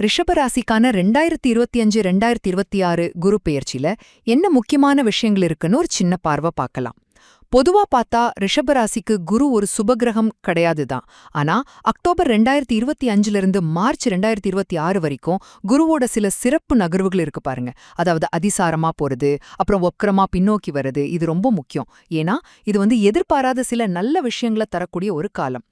ரிஷபராசிக்கான 2025-2026 குரு பெயர்ச்சியில என்ன முக்கியமான விஷயங்கள் இருக்குன்னு ஒரு சின்ன பார்வை பார்க்கலாம். பொதுவா பார்த்தா ரிஷபராசிக்கு குரு ஒரு சுபகிரகம் கிடையாதுதான். ஆனா அக்டோபர் 2025 இருந்து மார்ச் 2026 வரைக்கும் குருவோட சில சிறப்பு நகர்வுகள் இருக்கு பாருங்க. அதாவது அதிசாரமா போறது, அப்புறம் வக்ரமா பின்னோக்கி வருது. இது ரொம்ப முக்கியம். ஏன்னா இது எதிர்பாராத சில நல்ல விஷயங்களை தரக்கூடிய ஒரு காலம்.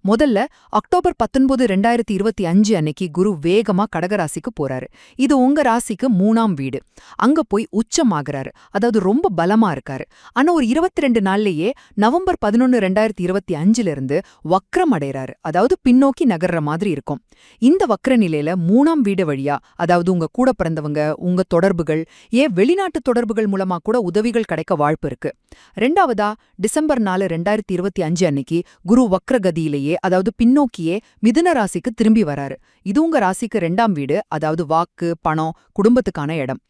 முதல்ல அக்டோபர் 19, 2025 அன்னைக்கு குரு வேகமா கடகராசிக்கு போறாரு. இது உங்க ராசிக்கு 3ஆம் வீடு. அங்க போய் உச்சமாகறாரு. அதாவது ரொம்ப பலமா இருக்காரு. ஆனா ஒரு 22 நாள்லயே நவம்பர் 11, 2025 இருந்து வக்ரம் அடைறாரு. அதாவது பின்னோக்கி நகர்ற மாதிரி இருக்கும். இந்த வக்ர நிலையில 3ஆம் வீடு வழியா, அதாவது உங்க கூட பிறந்தவங்க, உங்க தொடர்புகள், ஏன் வெளிநாட்டு தொடர்புகள் மூலமா கூட உதவிகள் கிடைக்க வாய்ப்பு இருக்கு. ரெண்டாவதா டிசம்பர் 4, 2025 அன்னைக்கு குரு வக்ரகதியிலேயே, அதாவது பின்னோக்கியே மிதுன ராசிக்கு திரும்பி வராரு. இது உங்க ராசிக்கு 2ஆம் வீடு, அதாவது வாக்கு, பணம், குடும்பத்துக்கான இடம்.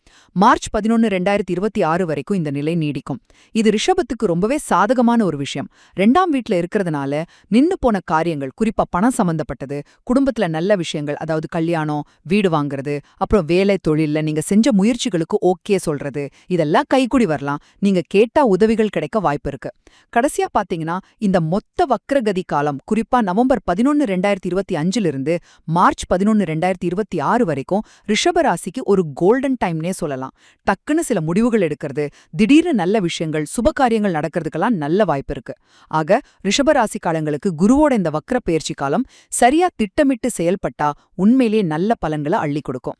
மார்ச் 11, 2026 வரைக்கும் இந்த நிலை நீடிக்கும். இது ரிஷபத்துக்கு ரொம்பவே சாதகமான ஒரு விஷயம். 2ஆம் வீட்ல இருக்கிறதுனால நின்னு போன காரியங்கள், குறிப்பா பணம் சம்பந்தப்பட்டது, குடும்பத்துல நல்ல விஷயங்கள், அதாவது கல்யாணம், வீடு வாங்குறது, அப்புறம் வேலை தொழில்ல நீங்க செஞ்ச முயற்சிகளுக்கு ஓகே சொல்றது, இதெல்லாம் கைக்கூடி வரலாம். நீங்க கேட்டா உதவிகள் கிடைக்க வாய்ப்பு இருக்கு. கடைசியா பாத்தீங்கன்னா இந்த மொத்த வக்ரகதி காலம், குறிப்பா நவம்பர் 11, 2025 இருந்து மார்ச் 11, 2026 வரைக்கும் ரிஷபராசிக்கு ஒரு கோல்டன் டைம்னே சொல்லலாம். டக்குன்னு சில முடிவுகள் எடுக்கிறது, திடீர்னு நல்ல விஷயங்கள், சுப காரியங்கள் நடக்கிறதுக்கெல்லாம் நல்ல வாய்ப்பு இருக்கு. ஆக ரிஷபராசி காலங்களுக்கு குருவோட இந்த வக்ர பெயர்ச்சி காலம் சரியா திட்டமிட்டு செயல்பட்டா உண்மையிலேயே நல்ல பலன்களை அள்ளி கொடுக்கும்.